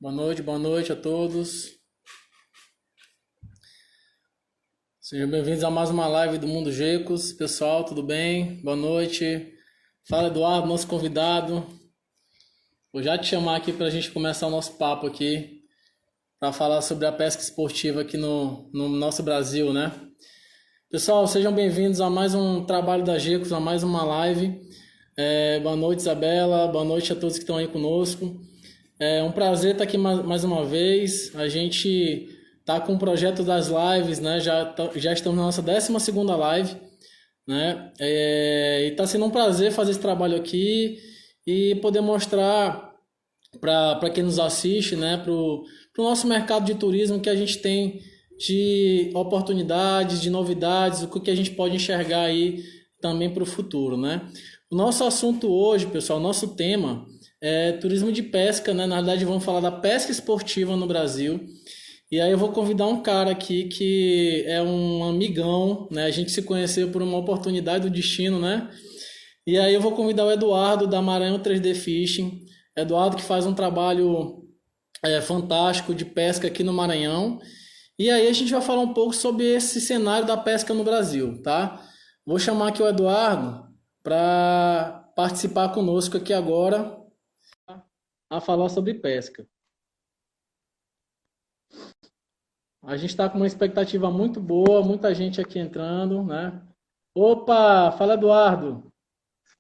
Boa noite a todos. Sejam bem-vindos a mais uma live do Mundo Gecos. Pessoal, tudo bem? Boa noite. Fala, Eduardo, nosso convidado. Vou já te chamar aqui para a gente começar o nosso papo aqui, para falar sobre a pesca esportiva aqui no nosso Brasil, né? Pessoal, sejam bem-vindos a mais um trabalho da Gecos, a mais uma live. Boa noite, Isabela. Boa noite a todos que estão aí conosco. É um prazer estar aqui mais uma vez. A gente tá com o projeto das lives, né? Já estamos na nossa 12ª live, né? E está sendo um prazer fazer esse trabalho aqui e poder mostrar para quem nos assiste, né? Para o nosso mercado de turismo que a gente tem de oportunidades, de novidades, o que a gente pode enxergar aí também para o futuro, né? O nosso assunto hoje, pessoal, o nosso tema é turismo de pesca, né? Na verdade, vamos falar da pesca esportiva no Brasil. E aí eu vou convidar um cara aqui que é um amigão, né? A gente se conheceu por uma oportunidade do destino, né? E aí eu vou convidar o Eduardo da Maranhão 3D Fishing. Eduardo que faz um trabalho fantástico de pesca aqui no Maranhão. E aí a gente vai falar um pouco sobre esse cenário da pesca no Brasil, tá? Vou chamar aqui o Eduardo para participar conosco aqui agora a falar sobre pesca. A gente está com uma expectativa muito boa, muita gente aqui entrando, né? Opa, fala Eduardo.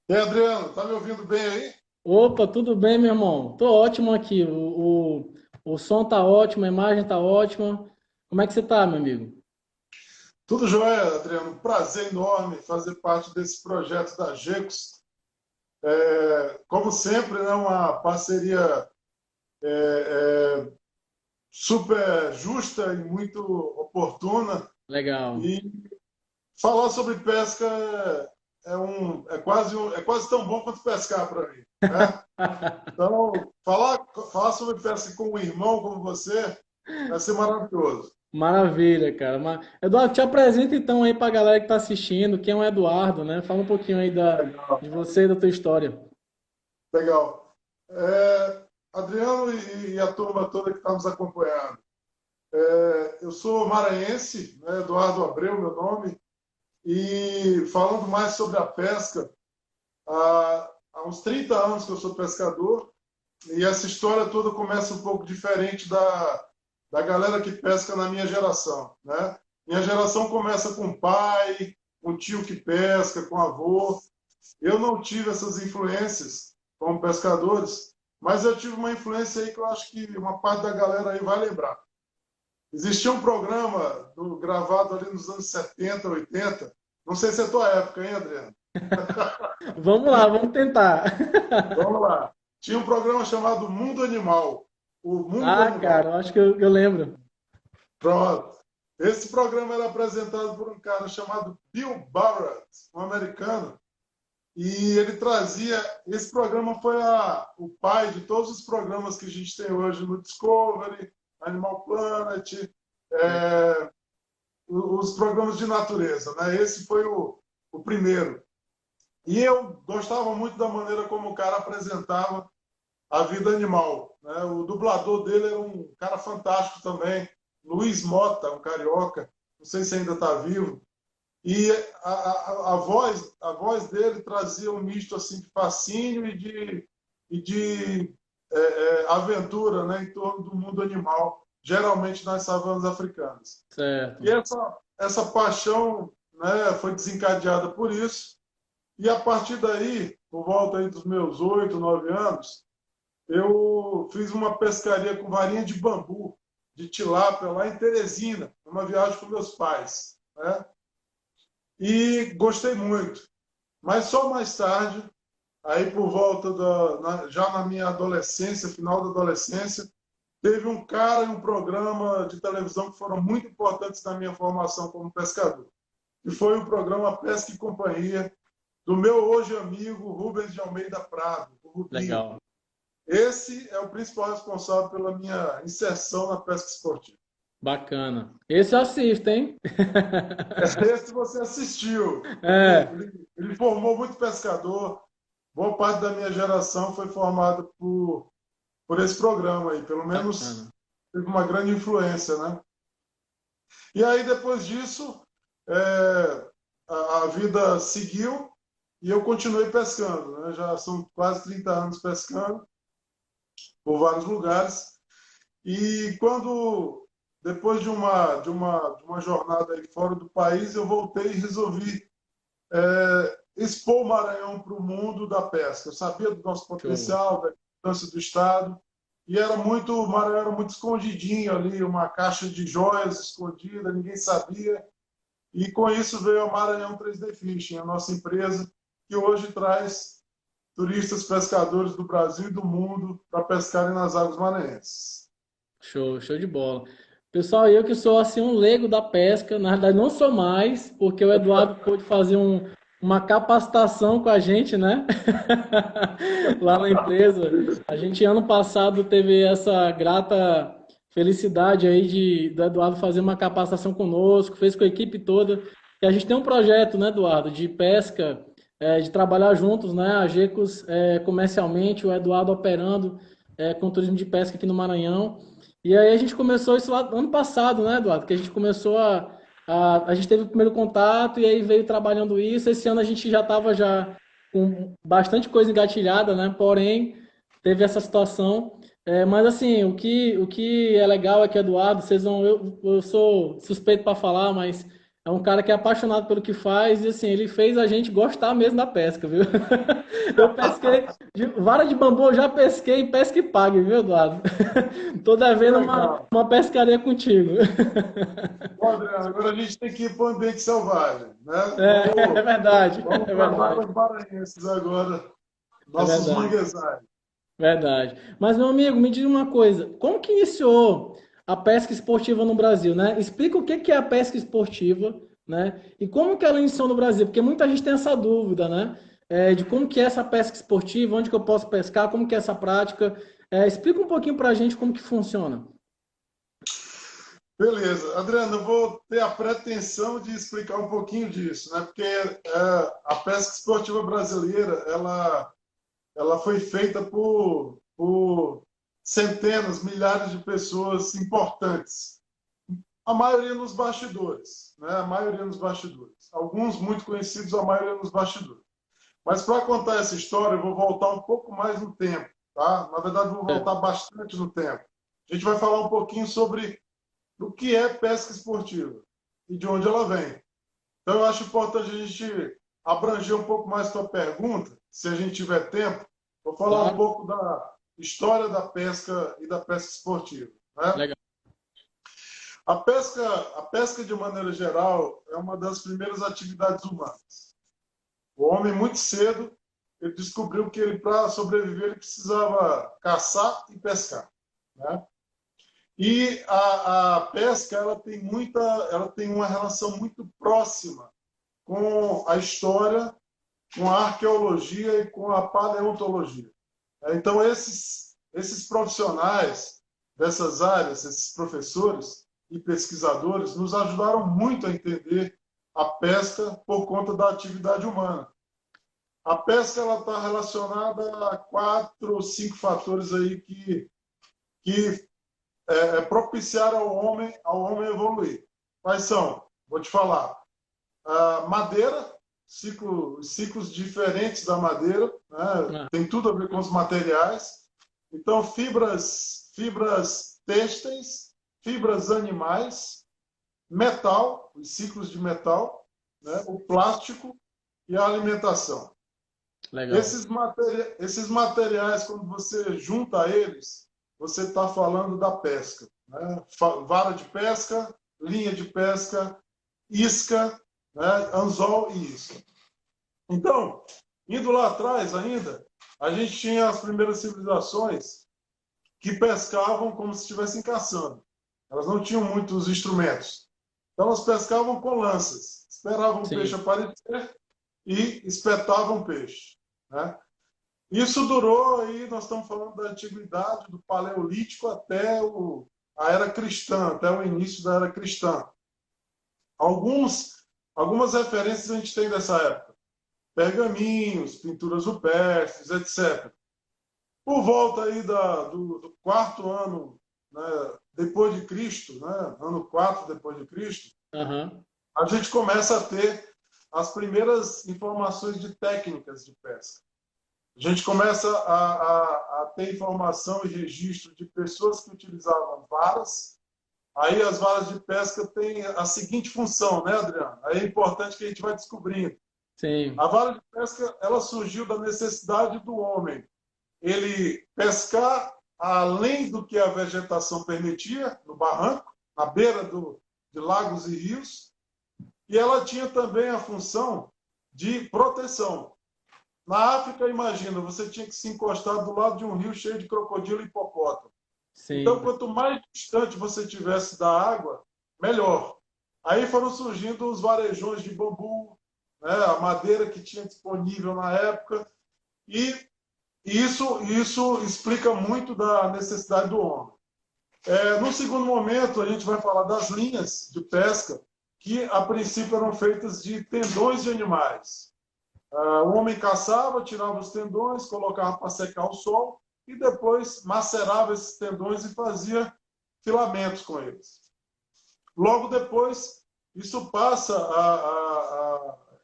E aí, Adriano, tá me ouvindo bem aí? Opa, tudo bem, meu irmão? Tô ótimo aqui. O som tá ótimo, a imagem tá ótima. Como é que você tá, meu amigo? Tudo jóia, Adriano. Prazer enorme fazer parte desse projeto da GECOS. Como sempre, né, uma parceria super justa e muito oportuna. Legal. E falar sobre pesca é quase tão bom quanto pescar para mim, né? Então, falar sobre pesca com um irmão como você vai ser maravilhoso. Maravilha, cara. Eduardo, te apresenta então aí pra galera que tá assistindo. Quem é o Eduardo, né? Fala um pouquinho aí de você e da tua história. Legal. Adriano e a turma toda que está nos acompanhando. Eu sou maranhense, né, Eduardo Abreu, meu nome, e falando mais sobre a pesca, há uns 30 anos que eu sou pescador, e essa história toda começa um pouco diferente da galera que pesca na minha geração, né? Minha geração começa com pai, com tio que pesca, com avô. Eu não tive essas influências como pescadores, mas eu tive uma influência aí que eu acho que uma parte da galera aí vai lembrar. Existia um programa gravado ali nos anos 70, 80. Não sei se é tua época, hein, Adriano? Vamos lá, vamos tentar. Vamos lá. Tinha um programa chamado Mundo Animal. O Mundo Ah, cara, Animal. eu acho que eu lembro. Pronto. Esse programa era apresentado por um cara chamado Bill Barrett, um americano. E ele trazia. Esse programa foi o pai de todos os programas que a gente tem hoje no Discovery, Animal Planet, é, os programas de natureza, né? Esse foi o primeiro. E eu gostava muito da maneira como o cara apresentava a vida animal, né? O dublador dele era um cara fantástico também, Luiz Mota, um carioca, não sei se ainda está vivo. E a voz dele trazia um misto assim de fascínio e de aventura, né, em torno do mundo animal, geralmente nas savanas africanas. Certo. E essa paixão, né, foi desencadeada por isso. E a partir daí, por volta aí dos meus 8, 9 anos, eu fiz uma pescaria com varinha de bambu, de tilápia, lá em Teresina, numa viagem com meus pais, né? E gostei muito. Mas só mais tarde, aí por volta já na minha adolescência, final da adolescência, teve um cara e um programa de televisão que foram muito importantes na minha formação como pescador. E foi o programa Pesca e Companhia, do meu hoje amigo Rubens de Almeida Prado, o Rubinho. Legal. Esse é o principal responsável pela minha inserção na pesca esportiva. Bacana. Esse eu assisto, hein? Esse você assistiu. É, Ele formou muito pescador. Boa parte da minha geração foi formada por por esse programa aí. Pelo menos Bacana. teve uma grande influência, né? E aí, depois disso, a vida seguiu e eu continuei pescando, né? Já são quase 30 anos pescando por vários lugares. E quando, depois de uma jornada aí fora do país, eu voltei e resolvi expor o Maranhão para o mundo da pesca. Eu sabia do nosso Show. potencial, da importância do Estado, e o Maranhão era muito escondidinho ali, uma caixa de joias escondida, ninguém sabia. E com isso veio a Maranhão 3D Fishing, a nossa empresa, que hoje traz turistas pescadores do Brasil e do mundo para pescarem nas águas maranhenses. Show, show de bola. Pessoal, eu que sou assim um leigo da pesca, na verdade não sou mais, porque o Eduardo pôde fazer uma capacitação com a gente, né? Lá na empresa. A gente ano passado teve essa grata felicidade aí do Eduardo fazer uma capacitação conosco, fez com a equipe toda. E a gente tem um projeto, né, Eduardo, de pesca, de trabalhar juntos, né? A Gecos comercialmente, o Eduardo operando com turismo de pesca aqui no Maranhão. E aí a gente começou isso lá ano passado, né, Eduardo? Que a gente começou a gente teve o primeiro contato e aí veio trabalhando isso. Esse ano a gente já estava já com bastante coisa engatilhada, né? Porém, teve essa situação. Mas assim, o que é legal é que, Eduardo, eu sou suspeito para falar, mas é um cara que é apaixonado pelo que faz e assim, ele fez a gente gostar mesmo da pesca, viu? Eu pesquei, vara de bambu eu já pesquei, pesca e pague, viu, Eduardo? Tô Que devendo legal. uma pescaria contigo. Bom, Adriano, agora a gente tem que ir para o ambiente selvagem, né? É Vamos, verdade, vamos é para as verdade, águas maranhenses agora, é nossos verdade. manguezais. Verdade. Mas, meu amigo, me diz uma coisa: como que iniciou a pesca esportiva no Brasil, né? Explica o que que é a pesca esportiva, né? E como que ela iniciou no Brasil, porque muita gente tem essa dúvida, né? De como que é essa pesca esportiva, onde que eu posso pescar, como que é essa prática. Explica um pouquinho pra gente como que funciona. Beleza. Adriano, eu vou ter a pretensão de explicar um pouquinho disso, né? Porque a pesca esportiva brasileira, ela foi feita por centenas, milhares de pessoas importantes. A maioria nos bastidores, né? A maioria nos bastidores. Alguns muito conhecidos, a maioria nos bastidores. Mas para contar essa história, eu vou voltar um pouco mais no tempo, tá? Na verdade, eu vou voltar bastante no tempo. A gente vai falar um pouquinho sobre o que é pesca esportiva e de onde ela vem. Então, eu acho importante a gente abranger um pouco mais a tua pergunta, se a gente tiver tempo. Vou falar um Claro, pouco da história da pesca e da pesca esportiva, né? legal. A pesca, de maneira geral, é uma das primeiras atividades humanas. O homem, muito cedo, ele descobriu que ele, para sobreviver, ele precisava caçar e pescar, né? E a pesca ela tem uma relação muito próxima com a história, com a arqueologia e com a paleontologia. Então, esses profissionais dessas áreas, esses professores e pesquisadores, nos ajudaram muito a entender a pesca por conta da atividade humana. A pesca ela está relacionada a 4 ou 5 fatores aí que propiciar ao homem evoluir. Quais são? Vou te falar. A madeira, ciclos diferentes da madeira, né? Ah, Tem tudo a ver com os materiais. Então, fibras têxteis, fibras animais, metal, os ciclos de metal, né? O plástico e a alimentação. legal. Esses materiais, quando você junta eles, você está falando da pesca, né? Vara de pesca, linha de pesca, isca, né? Anzol e isca. Então, indo lá atrás ainda, a gente tinha as primeiras civilizações que pescavam como se estivessem caçando. Elas não tinham muitos instrumentos. Então, elas pescavam com lanças, esperavam o peixe Sim, aparecer e espetavam o peixe, né? Isso durou aí, nós estamos falando da antiguidade, do Paleolítico até a Era Cristã, até o início da Era Cristã. Algumas referências a gente tem dessa época. Pergaminhos, pinturas rupestres, etc. Por volta aí do quarto ano, né, depois de Cristo, né, ano 4 depois de Cristo, Aham. a gente começa a ter as primeiras informações de técnicas de pesca. A gente começa a ter informação e registro de pessoas que utilizavam varas. Aí as varas de pesca têm a seguinte função, né, Adriano? Aí é importante que a gente vai descobrindo. A Sim. vara de pesca, ela surgiu da necessidade do homem. Ele pescar além do que a vegetação permitia, no barranco, na beira de lagos e rios, e ela tinha também a função de proteção. Na África, imagina, você tinha que se encostar do lado de um rio cheio de crocodilo e hipopótamo. Então, Sim. quanto mais distante você tivesse da água, melhor. Aí foram surgindo os varejões de bambu, né, a madeira que tinha disponível na época, e isso explica muito da necessidade do homem. No segundo momento, a gente vai falar das linhas de pesca, que a princípio eram feitas de tendões de animais. O homem caçava, tirava os tendões, colocava para secar ao sol e depois macerava esses tendões e fazia filamentos com eles. Logo depois, isso passa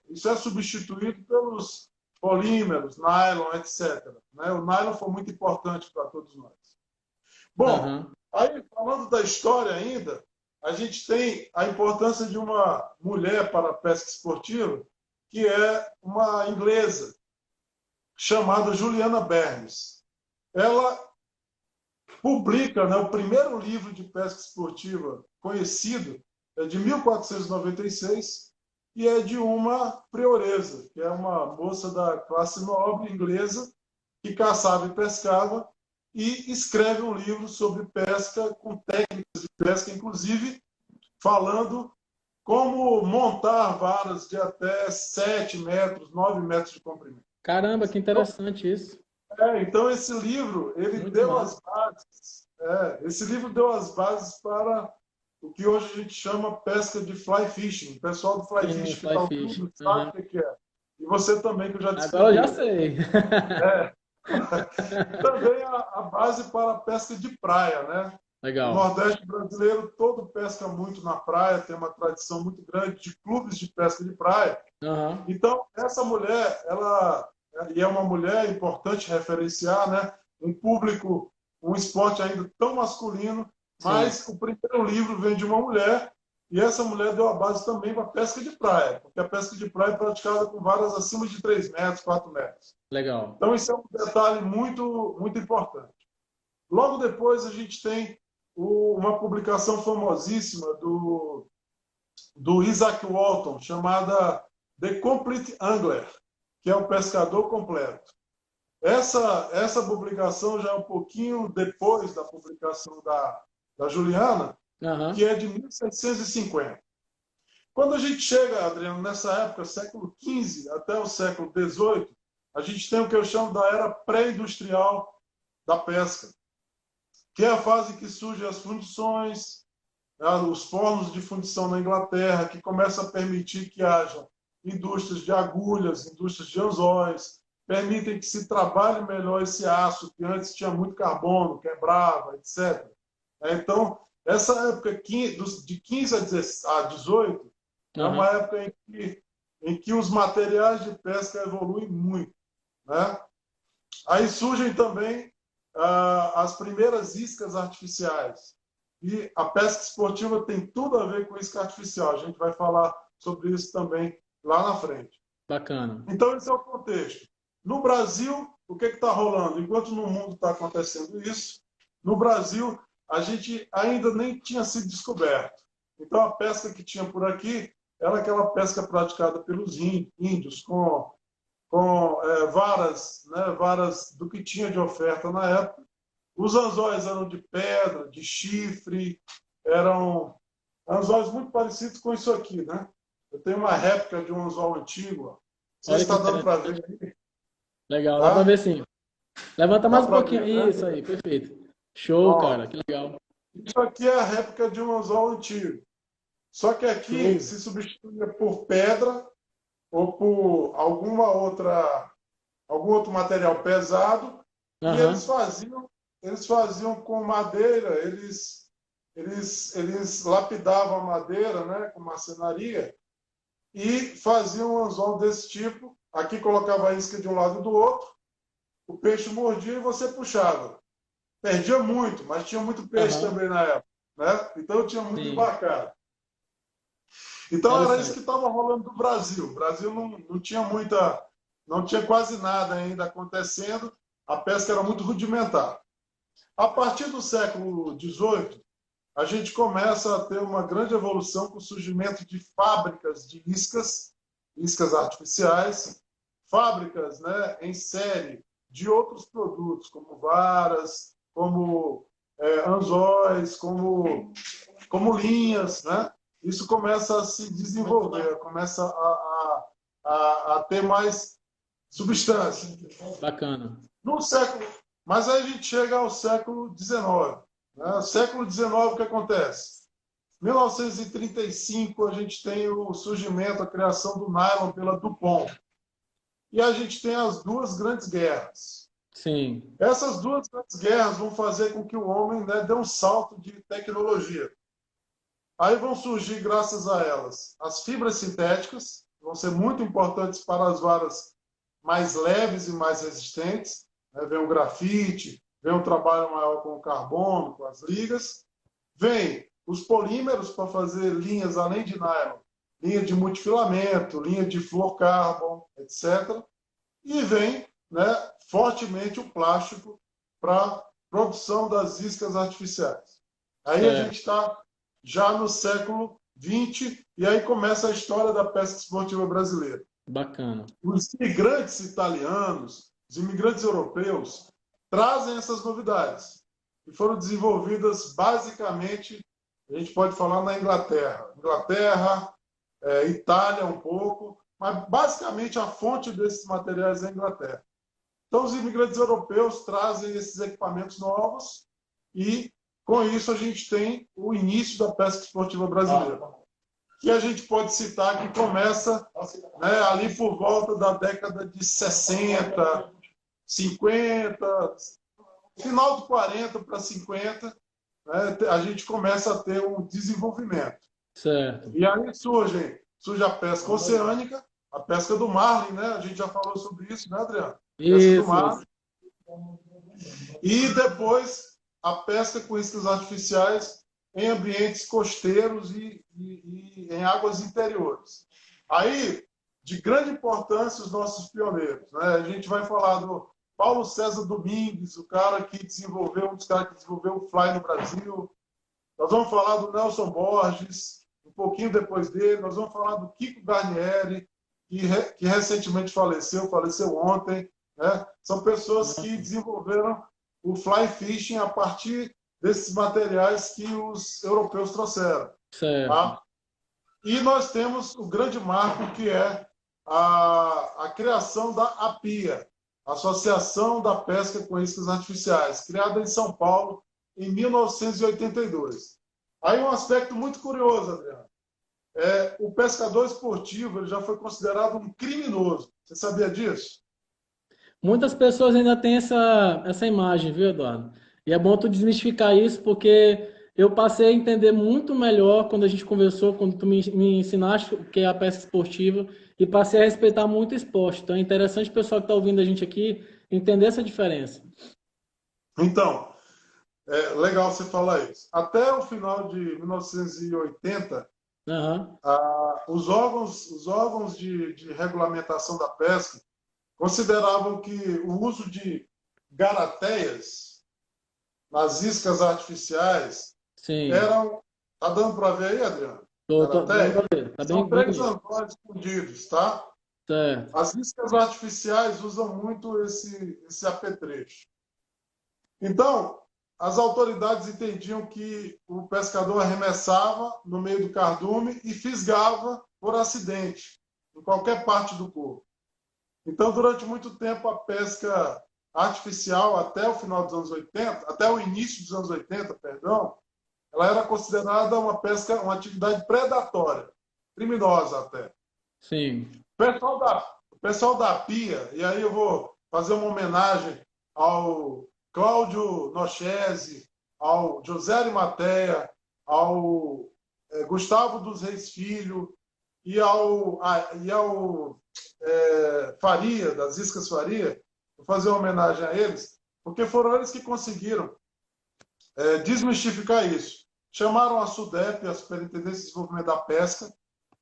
isso é substituído pelos polímeros, nylon, etc. Né? O nylon foi muito importante para todos nós. Bom, Aham. aí falando da história ainda, a gente tem a importância de uma mulher para a pesca esportiva, que é uma inglesa, chamada Juliana Burns. Ela publica, né, o primeiro livro de pesca esportiva conhecido, é de 1496, e é de uma prioresa, que é uma moça da classe nobre inglesa, que caçava e pescava, e escreve um livro sobre pesca, com técnicas de pesca, inclusive falando como montar varas de até 7 metros, 9 metros de comprimento. Caramba, que interessante isso. Então esse livro, ele Muito deu as massa. bases, esse livro deu as bases para o que hoje a gente chama pesca de fly fishing. O pessoal do fly Sim, fishing que fly está fish. ouvindo sabe Aham. o que é. E você também, que eu já Agora eu já descrevi. sei. É. E também a base para a pesca de praia, né? O Legal. Nordeste brasileiro todo pesca muito na praia, tem uma tradição muito grande de clubes de pesca de praia. Aham. Então, essa mulher, ela e é uma mulher importante referenciar, né? Um público, um esporte ainda tão masculino, Sim. mas o primeiro livro vem de uma mulher e essa mulher deu a base também para a pesca de praia, porque a pesca de praia é praticada com varas acima de 3 metros, 4 metros. Legal. Então, isso é um detalhe muito, muito importante. Logo depois, a gente tem uma publicação famosíssima do Isaac Walton, chamada The Complete Angler, que é o pescador completo. Essa publicação já é um pouquinho depois da publicação da Juliana, que Aham. é de 1750. Quando a gente chega, Adriano, nessa época, século XV até o século XVIII, a gente tem o que eu chamo da era pré-industrial da pesca, que é a fase que surgem as fundições, os fornos de fundição na Inglaterra, que começa a permitir que haja indústrias de agulhas, indústrias de anzóis, permitem que se trabalhe melhor esse aço, que antes tinha muito carbono, quebrava, etc. Então, essa época de 15 a 18 é uma Aham. época em que os materiais de pesca evoluem muito. Né? Aí surgem também as primeiras iscas artificiais. E a pesca esportiva tem tudo a ver com isca artificial. A gente vai falar sobre isso também lá na frente. Bacana. Então, esse é o contexto. No Brasil, o que está rolando? Enquanto no mundo está acontecendo isso, no Brasil, a gente ainda nem tinha sido descoberto. Então, a pesca que tinha por aqui era aquela pesca praticada pelos índios, com varas, né, varas do que tinha de oferta na época. Os anzóis eram de pedra, de chifre, eram anzóis muito parecidos com isso aqui, né? Eu tenho uma réplica de um anzol antigo. Ó. Não sei se Olha que está dando para ver interessante. aí. Legal, dá pra Tá? ver sim. Levanta Dá mais um para pouquinho. ver, né? Isso aí, perfeito. Show, cara, Pronto. que legal. Isso aqui é a réplica de um anzol antigo. Só que aqui Show. se substituía por pedra ou por algum outro material pesado E Aham. eles faziam com madeira, eles lapidavam a madeira, né, com marcenaria, e faziam um anzol desse tipo. Aqui colocava a isca de um lado e do outro, o peixe mordia e você puxava. Perdia muito, mas tinha muito peixe Aham. também na época, né? Então tinha muito Sim. embarcado. Então era isso que Interessante. estava rolando no Brasil. O Brasil não tinha muita, não tinha quase nada ainda acontecendo. A pesca era muito rudimentar. A partir do século XVIII, a gente começa a ter uma grande evolução com o surgimento de fábricas de iscas, iscas artificiais, fábricas, né, em série de outros produtos, como varas, como anzóis, como linhas, né? Isso começa a se desenvolver, começa a ter mais substância. Bacana. No século, mas aí a gente chega ao século XIX. Né? Século XIX, o que acontece? 1935, a gente tem o surgimento, a criação do nylon pela Dupont. E a gente tem as duas grandes guerras. Sim. Essas duas grandes guerras vão fazer com que o homem, né, dê um salto de tecnologia. Aí vão surgir, graças a elas, as fibras sintéticas, que vão ser muito importantes para as varas mais leves e mais resistentes. Né? Vem o grafite, vem um trabalho maior com o carbono, com as ligas. Vem os polímeros para fazer linhas além de nylon, linha de multifilamento, linha de fluorocarbon, etc. E vem, né, fortemente o plástico para produção das iscas artificiais. Aí a Certo. gente está já no século XX, e aí começa a história da pesca esportiva brasileira. Bacana. Os imigrantes italianos, os imigrantes europeus, trazem essas novidades, que foram desenvolvidas basicamente, a gente pode falar na Inglaterra. Inglaterra, Itália um pouco, mas basicamente a fonte desses materiais é a Inglaterra. Então, os imigrantes europeus trazem esses equipamentos novos e, com isso, a gente tem o início da pesca esportiva brasileira. Que a gente pode citar que começa, né, ali por volta da década de 60, 50, final de 40 para 50, né, a gente começa a ter um desenvolvimento. Certo. E aí surge a pesca oceânica, a pesca do marlin, né? A gente já falou sobre isso, né, Adriano? Pesca do Isso, marlin. isso. E depois a pesca com iscas artificiais em ambientes costeiros e em águas interiores. Aí, de grande importância, os nossos pioneiros. Né? A gente vai falar do Paulo César Domingues, o cara que desenvolveu, um dos caras que desenvolveu o fly no Brasil. Nós vamos falar do Nelson Borges, um pouquinho depois dele. Nós vamos falar do Kiko Garnieri, que recentemente faleceu ontem. Né? São pessoas que desenvolveram o fly fishing a partir desses materiais que os europeus trouxeram. Certo. Tá? E nós temos o grande marco que é a criação da APIA, Associação da Pesca com Iscas Artificiais, criada em São Paulo em 1982. Aí um aspecto muito curioso, Adriano. O pescador esportivo ele já foi considerado um criminoso. Você sabia disso? Muitas pessoas ainda têm essa imagem, viu, Eduardo? E é bom tu desmistificar isso, porque eu passei a entender muito melhor quando a gente conversou, quando tu me ensinaste o que é a pesca esportiva, e passei a respeitar muito o esporte. Então é interessante o pessoal que está ouvindo a gente aqui entender essa diferença. Então, legal você falar isso. Até o final de 1980, Aham. os órgãos de regulamentação da pesca consideravam que o uso de garateias nas iscas artificiais Sim. eram. Tá dando para ver aí, Adriano? Tô dando pra Garateia? ver. Tá São bem três bonito. anzóis fundidos, tá? Certo. As iscas artificiais usam muito esse apetrecho. Então, as autoridades entendiam que o pescador arremessava no meio do cardume e fisgava por acidente, em qualquer parte do corpo. Então, durante muito tempo, a pesca artificial, até o final dos anos 80, até o início dos anos 80, perdão, ela era considerada uma pesca, uma atividade predatória, criminosa até. Sim. O pessoal da PIA, e aí eu vou fazer uma homenagem ao Cláudio Nochese, ao José Arimateia, ao Gustavo dos Reis Filho e ao Faria, das Iscas Faria, vou fazer uma homenagem a eles, porque foram eles que conseguiram desmistificar isso. Chamaram a SUDEP, a Superintendência de Desenvolvimento da Pesca,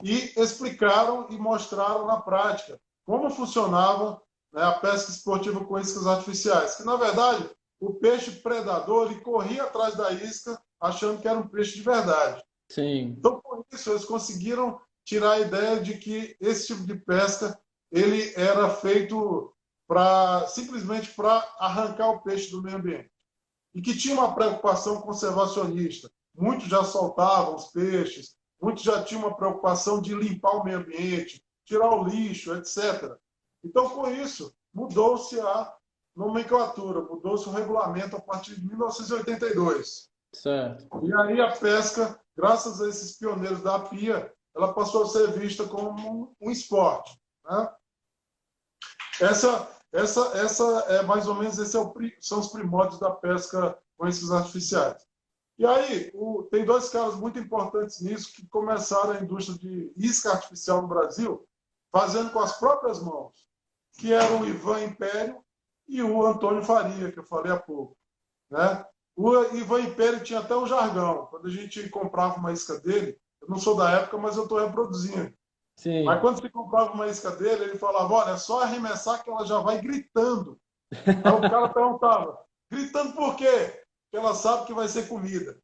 e explicaram e mostraram na prática como funcionava, né, a pesca esportiva com iscas artificiais. Que, na verdade, o peixe predador ele corria atrás da isca achando que era um peixe de verdade. Sim. Então, com isso, eles conseguiram tirar a ideia de que esse tipo de pesca ele era feito simplesmente para arrancar o peixe do meio ambiente. E que tinha uma preocupação conservacionista. Muitos já soltavam os peixes, muitos já tinham uma preocupação de limpar o meio ambiente, tirar o lixo, etc. Então, com isso, mudou-se a nomenclatura, mudou-se o regulamento a partir de 1982. Certo. E aí a pesca, graças a esses pioneiros da APIA, ela passou a ser vista como um esporte, né? Essa é mais ou menos, são os primórdios da pesca com iscas artificiais. E aí, tem dois caras muito importantes nisso que começaram a indústria de isca artificial no Brasil, fazendo com as próprias mãos, que eram o Ivan Império e o Antônio Faria, que eu falei há pouco, né? O Ivan Império tinha até um jargão. Quando a gente comprava uma isca dele, eu não sou da época, mas eu estou reproduzindo. Sim. Mas quando você comprava uma isca dele, ele falava, olha, é só arremessar que ela já vai gritando. Aí o cara perguntava, gritando por quê? Porque ela sabe que vai ser comida.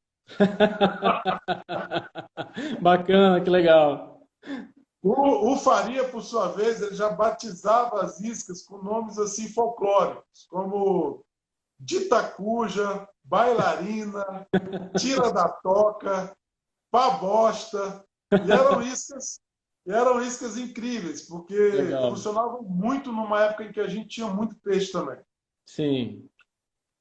Bacana, que legal. O Faria, por sua vez, ele já batizava as iscas com nomes assim folclóricos, como Ditacuja, Bailarina, Tira da Toca, Pabosta, e eram iscas incríveis, porque Legal. funcionavam muito numa época em que a gente tinha muito peixe também. Sim.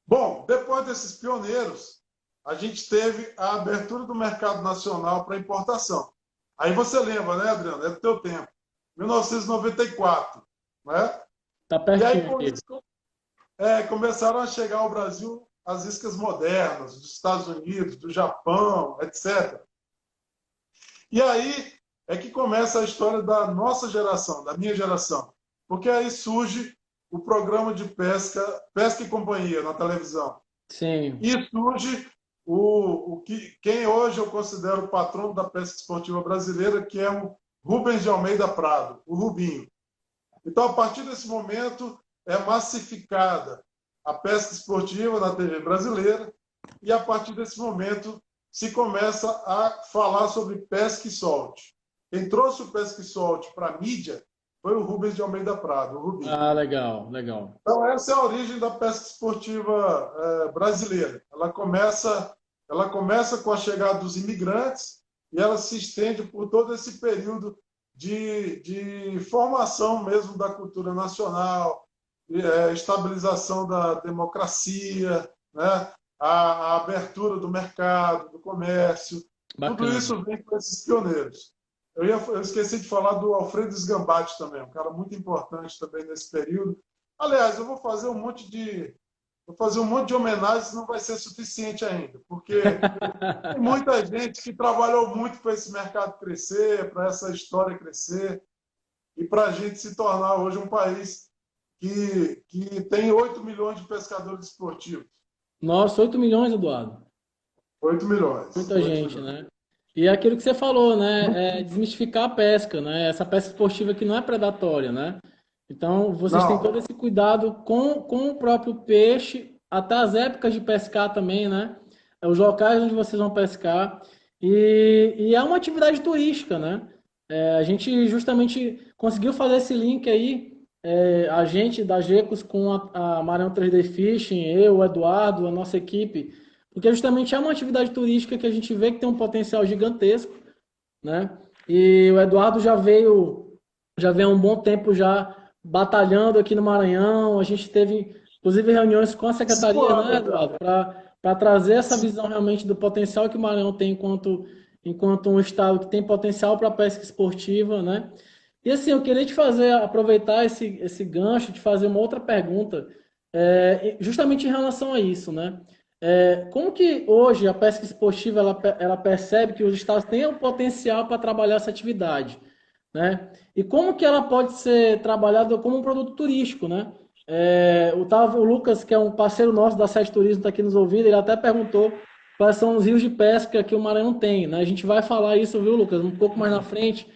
Bom, depois desses pioneiros, a gente teve a abertura do mercado nacional para importação. Aí você lembra, né, Adriano? É do teu tempo. 1994, né? Tá E aí, pertinho com aqui. isso, começaram a chegar ao Brasil as iscas modernas, dos Estados Unidos, do Japão, etc. E aí é que começa a história da nossa geração, da minha geração. Porque aí surge o programa de Pesca e Companhia na televisão. Sim. E surge quem hoje eu considero o patrono da pesca esportiva brasileira, que é o Rubens de Almeida Prado, o Rubinho. Então, a partir desse momento, é massificada a pesca esportiva na TV brasileira e, a partir desse momento, se começa a falar sobre pesca e solte. Quem trouxe o pesca e solte para a mídia foi o Rubens de Almeida Prado, o Rubinho. Ah, legal, legal. Então, essa é a origem da pesca esportiva brasileira. Ela começa com a chegada dos imigrantes e ela se estende por todo esse período de formação mesmo da cultura nacional, estabilização da democracia, né? A abertura do mercado, do comércio. Tudo Bacana. isso vem com esses pioneiros. Eu esqueci de falar do Alfredo Sgambati também, um cara muito importante também nesse período. Aliás, eu vou fazer um monte de homenagens, não vai ser suficiente ainda, porque tem muita gente que trabalhou muito para esse mercado crescer, para essa história crescer, e para a gente se tornar hoje um país que tem 8 milhões de pescadores esportivos. Nossa, 8 milhões, Eduardo. 8 milhões. Muita 8 gente, milhões. né? E é aquilo que você falou, né? É desmistificar a pesca, né? Essa pesca esportiva que não é predatória, né? Então, vocês têm todo Não, esse cuidado com o próprio peixe, até as épocas de pescar também, né? Os locais onde vocês vão pescar. E é uma atividade turística, né? A gente justamente conseguiu fazer esse link aí, a gente da Gecos com a Maranhão 3D Fishing, eu, o Eduardo, a nossa equipe, porque justamente é uma atividade turística que a gente vê que tem um potencial gigantesco, né? E o Eduardo já vem há um bom tempo já batalhando aqui no Maranhão. A gente teve, inclusive, reuniões com a 5 secretaria, né, anos Eduardo, já. para trazer essa visão realmente do potencial que o Maranhão tem enquanto um estado que tem potencial para a pesca esportiva, né? E assim, eu queria aproveitar esse gancho, de fazer uma outra pergunta. justamente em relação a isso, né? Como que hoje a pesca esportiva ela percebe que os estados têm o potencial para trabalhar essa atividade, né? E como que ela pode ser trabalhada como um produto turístico, né? O Lucas, que é um parceiro nosso da Sete Turismo, está aqui nos ouvindo, ele até perguntou quais são os rios de pesca que o Maranhão tem, né? A gente vai falar isso, viu, Lucas, um pouco mais na frente.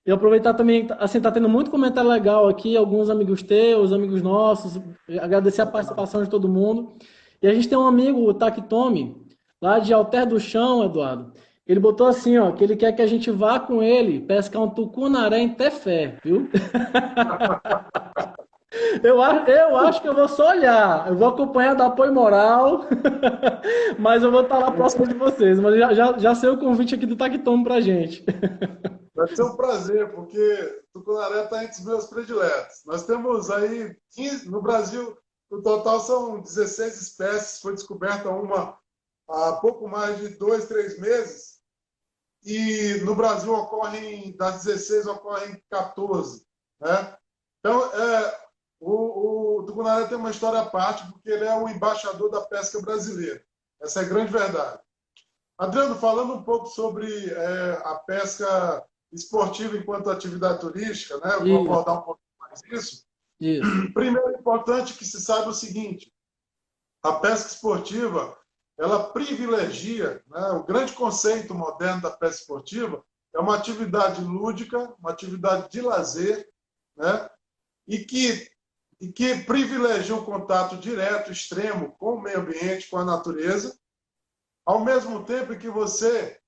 E aproveitar também, assim, tá tendo muito comentário legal aqui, alguns amigos teus, amigos nossos, agradecer a participação de todo mundo. E a gente tem um amigo, o Takitomi, lá de Alter do Chão, Eduardo. Ele botou assim, ó, que ele quer que a gente vá com ele pescar um tucunaré em Tefé, viu? Eu acho que eu vou só olhar, eu vou acompanhar do apoio moral, mas eu vou estar lá próximo de vocês. Mas já sei o convite aqui do Takitomi pra gente. Vai ser um prazer, porque tucunaré está entre os meus prediletos. Nós temos aí 15, no Brasil, no total são 16 espécies, foi descoberta uma há pouco mais de 2, 3 meses, e no Brasil ocorrem, das 16, ocorrem 14. Né? Então, o tucunaré tem uma história à parte, porque ele é o embaixador da pesca brasileira. Essa é a grande verdade. Adriano, falando um pouco sobre a pesca esportiva enquanto atividade turística, né? Eu vou Isso, abordar um pouco mais isso. isso. Primeiro, é importante que se saiba o seguinte: a pesca esportiva, ela privilegia, né? O grande conceito moderno da pesca esportiva é uma atividade lúdica, uma atividade de lazer, né? E que privilegia o contato direto, extremo com o meio ambiente, com a natureza, ao mesmo tempo que você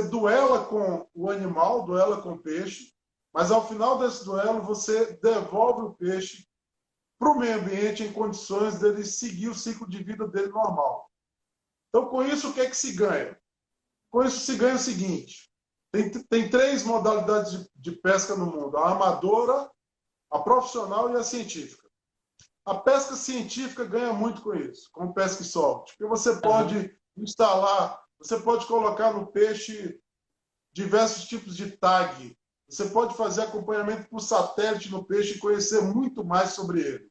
duela com o animal, duela com o peixe, mas ao final desse duelo você devolve o peixe para o meio ambiente em condições dele seguir o ciclo de vida dele normal. Então, com isso, o que é que se ganha? Com isso se ganha o seguinte: tem três modalidades de pesca no mundo: a amadora, a profissional e a científica. A pesca científica ganha muito com isso, com pesca e solte, porque você Aham. pode instalar, você pode colocar no peixe diversos tipos de tag, você pode fazer acompanhamento por satélite no peixe e conhecer muito mais sobre ele.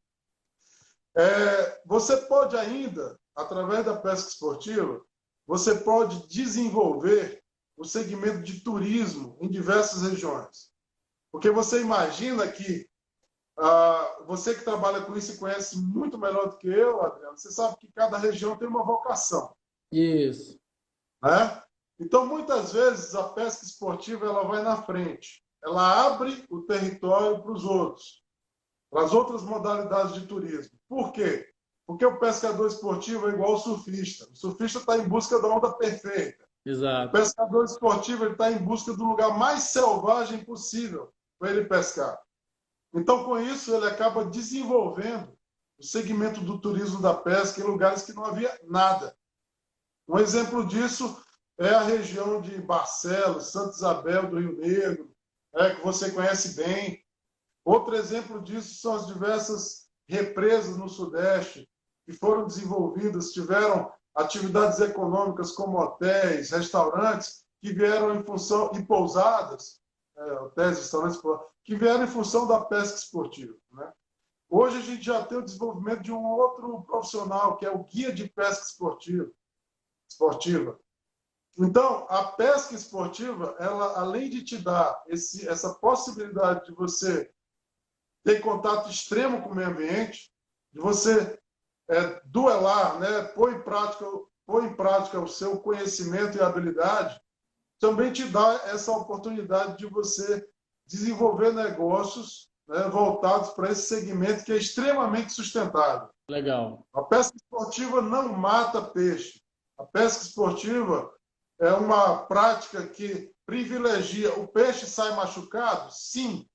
Você pode ainda, através da pesca esportiva, você pode desenvolver o segmento de turismo em diversas regiões. Porque você imagina que você que trabalha com isso e conhece muito melhor do que eu, Adriano, você sabe que cada região tem uma vocação, Isso. né? Então, muitas vezes, a pesca esportiva ela vai na frente. Ela abre o território para os outros, para as outras modalidades de turismo. Por quê? Porque o pescador esportivo é igual ao surfista. O surfista está em busca da onda perfeita. O Exato. pescador esportivo está em busca do lugar mais selvagem possível para ele pescar. Então, com isso, ele acaba desenvolvendo o segmento do turismo da pesca em lugares que não havia nada. Um exemplo disso é a região de Barcelos, Santa Isabel do Rio Negro, que você conhece bem. Outro exemplo disso são as diversas represas no Sudeste que foram desenvolvidas, tiveram atividades econômicas como hotéis, restaurantes, que vieram em função, e pousadas, hotéis, restaurantes, que vieram em função da pesca esportiva. Né? Hoje a gente já tem o desenvolvimento de um outro profissional, que é o guia de pesca esportiva. Então, a pesca esportiva, ela, além de te dar essa possibilidade de você ter contato extremo com o meio ambiente, de você duelar, né, pôr em prática o seu conhecimento e habilidade, também te dá essa oportunidade de você desenvolver negócios, né, voltados para esse segmento que é extremamente sustentável. Legal. A pesca esportiva não mata peixe. A pesca esportiva é uma prática que privilegia. O peixe sai machucado? Sim,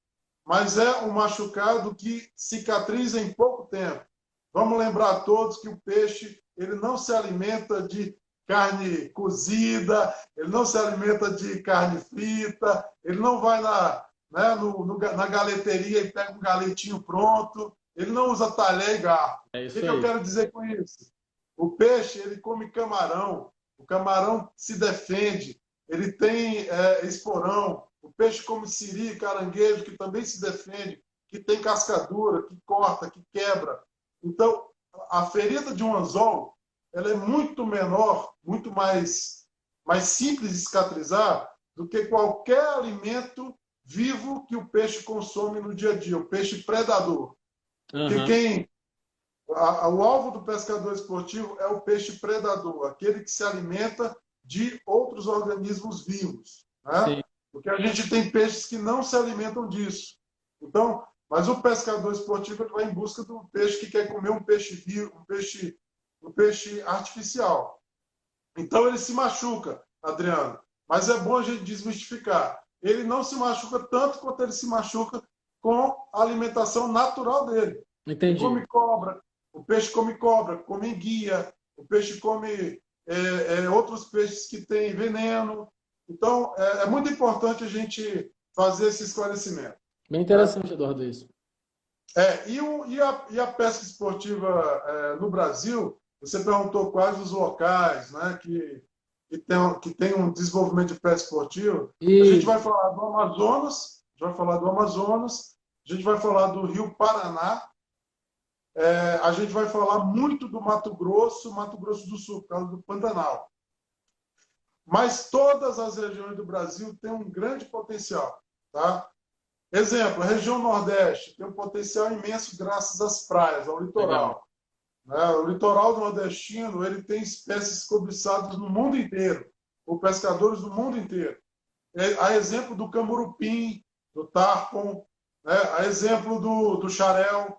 mas é um machucado que cicatriza em pouco tempo. Vamos lembrar a todos que o peixe ele não se alimenta de carne cozida, ele não se alimenta de carne frita, ele não vai na galeteria e pega um galetinho pronto, ele não usa talher e garfo. É O que isso eu aí. quero dizer com isso? O peixe ele come camarão, o camarão se defende, ele tem esporão, o peixe come siri, caranguejo, que também se defende, que tem cascadura, que corta, que quebra. Então, a ferida de um anzol, ela é muito menor, muito mais simples de cicatrizar do que qualquer alimento vivo que o peixe consome no dia a dia, o peixe predador. Porque Aham. o alvo do pescador esportivo é o peixe predador, aquele que se alimenta de outros organismos vivos, né? Sim. Porque a gente tem peixes que não se alimentam disso. Então, mas o pescador esportivo ele vai em busca do peixe que quer comer um peixe vivo, um peixe artificial. Então ele se machuca, Adriano. Mas é bom a gente desmistificar. Ele não se machuca tanto quanto ele se machuca com a alimentação natural dele. Ele Entendi. come cobra, o peixe come cobra, come enguia, o peixe come outros peixes que têm veneno. Então, é muito importante a gente fazer esse esclarecimento. Bem Né? interessante, Eduardo, isso. E a pesca esportiva no Brasil, você perguntou quais os locais, né, que tem um desenvolvimento de pesca esportiva. A gente vai Isso. falar do Amazonas, a gente vai falar do Rio Paraná, a gente vai falar muito do Mato Grosso do Sul, por causa do Pantanal. Mas todas as regiões do Brasil têm um grande potencial. Tá? Exemplo, a região Nordeste tem um potencial imenso graças às praias, ao Legal. litoral. Né? O litoral nordestino ele tem espécies cobiçadas no mundo inteiro, por pescadores do mundo inteiro. A exemplo do camurupim, do tarpon, né? A exemplo do xarel,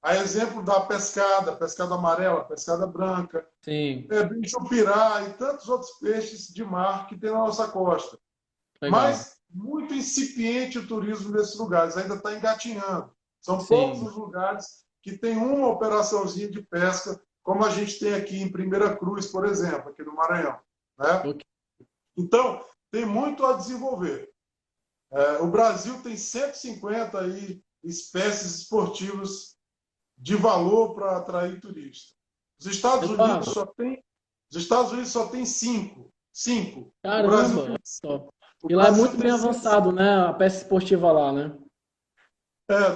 a exemplo da pescada amarela, pescada branca, Sim. bicho-pirá e tantos outros peixes de mar que tem na nossa costa. Legal. Mas muito incipiente o turismo nesses lugares, ainda está engatinhando. São poucos Sim. os lugares que tem uma operaçãozinha de pesca, como a gente tem aqui em Primeira Cruz, por exemplo, aqui no Maranhão. Né? Ok. Então, tem muito a desenvolver. O Brasil tem 150 aí espécies esportivas de valor para atrair turistas. Os Estados Unidos Eduardo, só tem, os Estados Unidos só tem cinco. Cinco. O Brasil caramba, tem, olha só. o E lá é Brasil muito tem bem 150. avançado, né? A pesca esportiva lá, né?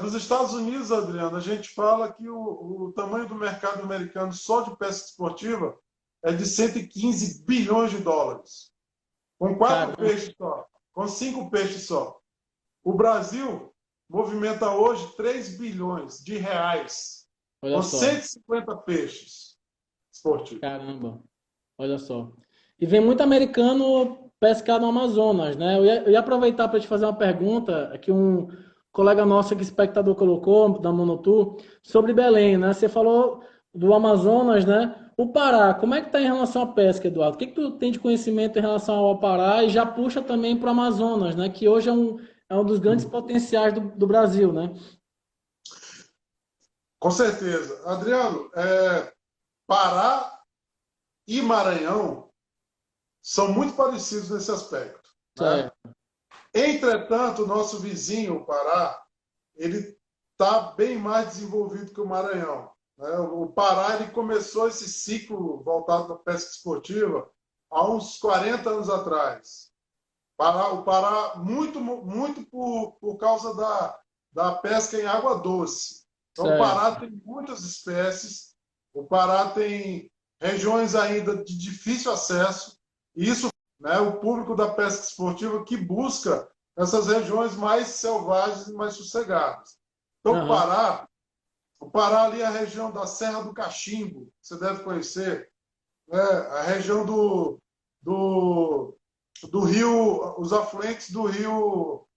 Dos Estados Unidos, Adriano, a gente fala que o tamanho do mercado americano só de pesca esportiva é de 115 bilhões de dólares, com quatro Caramba, peixes só, com cinco peixes só. O Brasil movimenta hoje 3 bilhões de reais, olha com só. 150 peixes esportivos. Caramba, olha só. E vem muito americano pescar no Amazonas, né? Eu ia aproveitar para te fazer uma pergunta que um colega nosso aqui, espectador, colocou da Monotur sobre Belém, né? Você falou do Amazonas, né? O Pará, como é que está em relação à pesca, Eduardo? O que que tu tem de conhecimento em relação ao Pará e já puxa também para o Amazonas, né? Que hoje é um dos grandes potenciais do Brasil, né? Com certeza. Adriano, Pará e Maranhão são muito parecidos nesse aspecto. Né? Certo. Entretanto, o nosso vizinho, o Pará, ele está bem mais desenvolvido que o Maranhão. Né? O Pará ele começou esse ciclo voltado para a pesca esportiva há uns 40 anos atrás. O Pará muito, muito por causa da pesca em água doce. Então, o Pará Certo. tem muitas espécies, o Pará tem regiões ainda de difícil acesso, e isso, né, o público da pesca esportiva que busca essas regiões mais selvagens e mais sossegadas. Então, Aham. o Pará ali é a região da Serra do Cachimbo, você deve conhecer, né? A região do rio, os afluentes do rio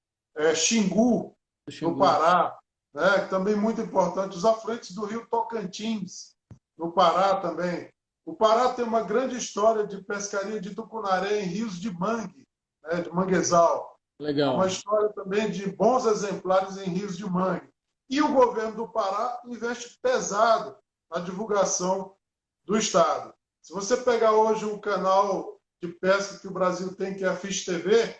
Xingu, Do no Xingu. Pará, né? Também muito importante, os afluentes do rio Tocantins, no Pará também. O Pará tem uma grande história de pescaria de tucunaré em rios de mangue, né? De manguezal. É uma Legal. história também de bons exemplares em rios de mangue. E o governo do Pará investe pesado na divulgação do Estado. Se você pegar hoje um canal de pesca que o Brasil tem, que é a Fish TV,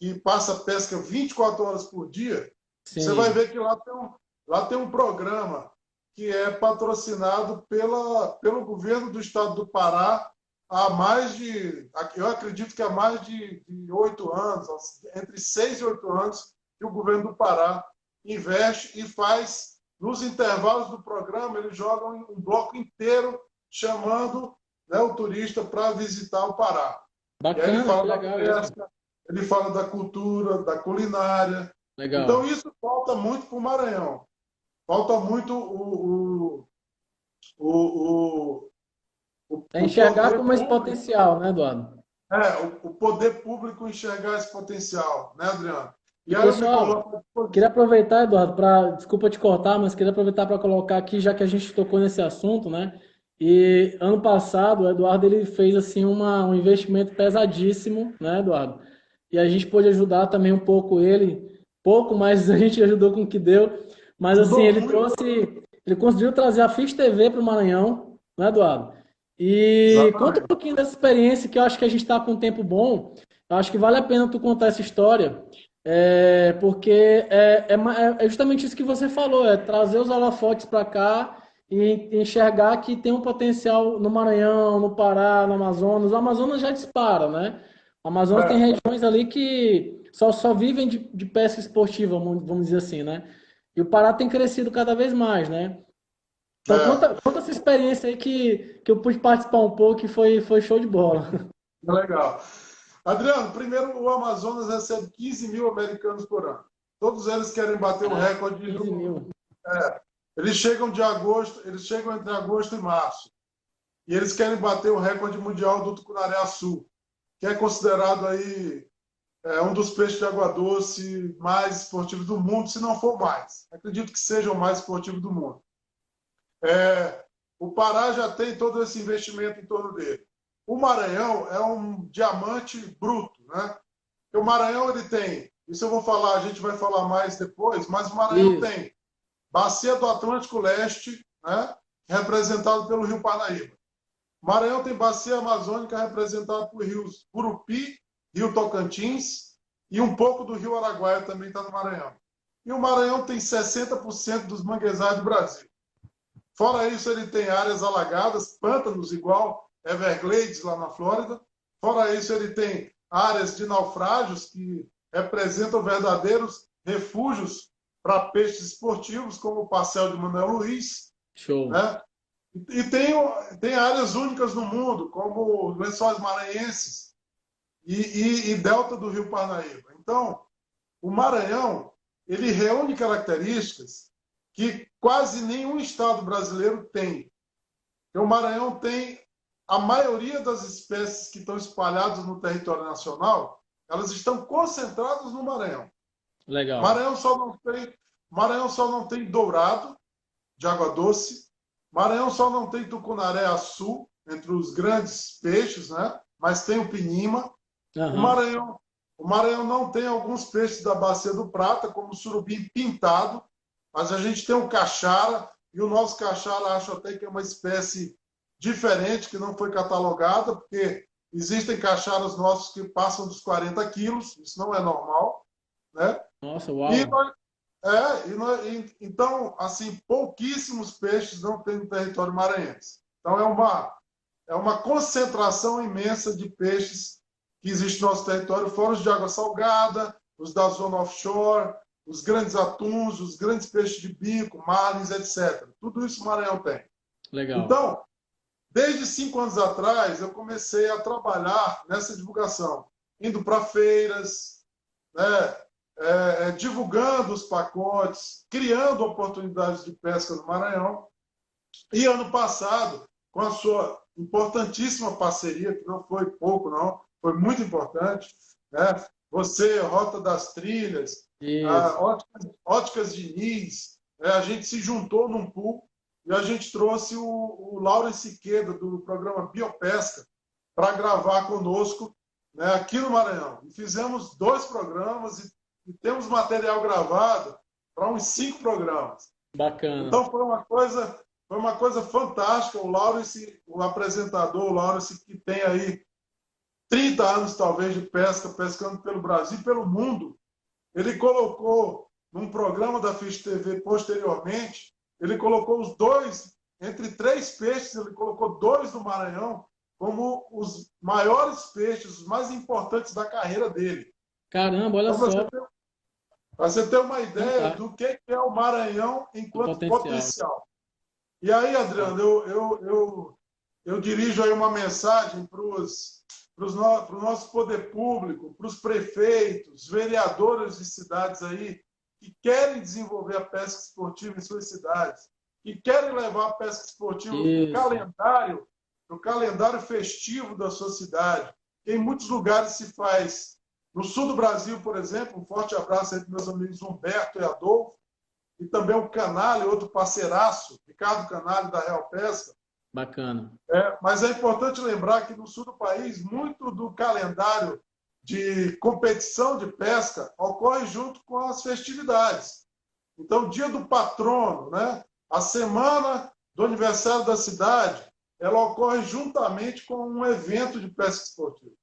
que passa pesca 24 horas por dia, você vai Sim. ver que lá tem um programa que é patrocinado pelo governo do estado do Pará há mais de, eu acredito que há mais de 8 anos, entre 6 e 8 anos, que o governo do Pará investe e faz nos intervalos do programa, eles jogam um bloco inteiro chamando, né, o turista para visitar o Pará. E aí ele Bacana, que fala da legal isso. pesca, ele fala da cultura, da culinária. Então, Legal. isso falta muito para o Maranhão. Falta muito o, É o enxergar poder como esse público, potencial, né, Eduardo? o poder público enxergar esse potencial, né, Adriano? E E aí eu me pessoal, coloco à queria disposição. aproveitar, Eduardo, para, desculpa te cortar, mas queria aproveitar para colocar aqui, já que a gente tocou nesse assunto, né? E ano passado, o Eduardo ele fez assim um investimento pesadíssimo, né, Eduardo? E a gente pôde ajudar também um pouco ele, pouco, mas a gente ajudou com o que deu. Mas assim, Ajudou muito. ele conseguiu trazer a Fish TV para o Maranhão, né, Eduardo? E conta um Exatamente. pouquinho dessa experiência, que eu acho que a gente está com um tempo bom. Eu acho que vale a pena tu contar essa história. Porque é justamente isso que você falou, é trazer os holofotes para cá e enxergar que tem um potencial no Maranhão, no Pará, no Amazonas. O Amazonas já dispara, né? O Amazonas tem É, regiões ali que só vivem de pesca esportiva, vamos dizer assim, né? E o Pará tem crescido cada vez mais, né? Então é, conta essa experiência aí que eu pude participar um pouco e foi show de bola. é legal. Adriano, primeiro, o Amazonas recebe 15 mil americanos por ano. Todos eles querem bater o Caraca, recorde de 15 julho. mil. Eles chegam de agosto, eles chegam entre agosto e março. E eles querem bater o recorde mundial do tucunaré-açu, que é considerado aí um dos peixes de água doce mais esportivos do mundo, se não for mais. Acredito que seja o mais esportivo do mundo. O Pará já tem todo esse investimento em torno dele. O Maranhão é um diamante bruto, né? O Maranhão ele tem, isso eu vou falar, a gente vai falar mais depois, mas o Maranhão Isso. tem Bacia do Atlântico Leste, né? Representado pelo Rio Parnaíba. O Maranhão tem Bacia Amazônica representada por rios Gurupi, Rio Tocantins e um pouco do Rio Araguaia também está no Maranhão. E o Maranhão tem 60% dos manguezais do Brasil. Fora isso, ele tem áreas alagadas, pântanos igual Everglades lá na Flórida. Fora isso, ele tem áreas de naufrágios que representam verdadeiros refúgios para peixes esportivos, como o Parcel de Manuel Luiz, Show. né? E tem áreas únicas no mundo, como os Lençóis Maranhenses e delta do Rio Parnaíba. Então, o Maranhão ele reúne características que quase nenhum estado brasileiro tem. O Maranhão tem a maioria das espécies que estão espalhadas no território nacional, elas estão concentradas no Maranhão. Legal. Maranhão Maranhão só não tem dourado de água doce. Maranhão só não tem tucunaré-açu entre os grandes peixes, né? Mas tem o pinima. O Aham. Maranhão, o Maranhão não tem alguns peixes da Bacia do Prata, como o surubim pintado, mas a gente tem o caixara, e o nosso caixara acho até que é uma espécie diferente, que não foi catalogada, porque existem caixaras nossos que passam dos 40 quilos, isso não é normal, né? Nossa, E uau. nós, então, assim, pouquíssimos peixes não tem no território maranhense. Então, é uma concentração imensa de peixes que existe no nosso território, fora os de água salgada, os da zona offshore, os grandes atuns, os grandes peixes de bico, marlins, etc. Tudo isso o Maranhão tem. Legal. Então, desde 5 anos atrás, eu comecei a trabalhar nessa divulgação, indo para feiras, né, divulgando os pacotes, criando oportunidades de pesca no Maranhão. E ano passado, com a sua importantíssima parceria, que não foi pouco, não, foi muito importante, né? Você, Rota das Trilhas, Isso. Óticas Diniz, a gente se juntou num pool e a gente trouxe o Laurence Siqueira, do programa Biopesca, para gravar conosco, né, aqui no Maranhão. E fizemos 2 programas e temos material gravado para uns 5 programas. Bacana. Então foi uma coisa fantástica. O Laurence, o apresentador, o Laurence, que tem aí 30 anos talvez de pesca, pescando pelo Brasil e pelo mundo, ele colocou num programa da Fish TV posteriormente, ele colocou os dois, entre 3 peixes, ele colocou 2 do Maranhão como os maiores peixes, os mais importantes da carreira dele. Caramba, olha Então, só. Para você ter uma ideia Fantástico. do que é o Maranhão O enquanto potencial. potencial. E aí, Adriano, eu dirijo aí uma mensagem para o nosso poder público, para os prefeitos, vereadores de cidades aí, que querem desenvolver a pesca esportiva em suas cidades, que querem levar a pesca esportiva Isso. para o calendário festivo da sua cidade, que em muitos lugares se faz. No sul do Brasil, por exemplo, um forte abraço aí para meus amigos Humberto e Adolfo, e também o Canale, outro parceiraço, Ricardo Canale, da Real Pesca. Bacana. Mas é importante lembrar que no sul do país, muito do calendário de competição de pesca ocorre junto com as festividades. Então, o dia do patrono, né? A semana do aniversário da cidade, ela ocorre juntamente com um evento de pesca esportiva.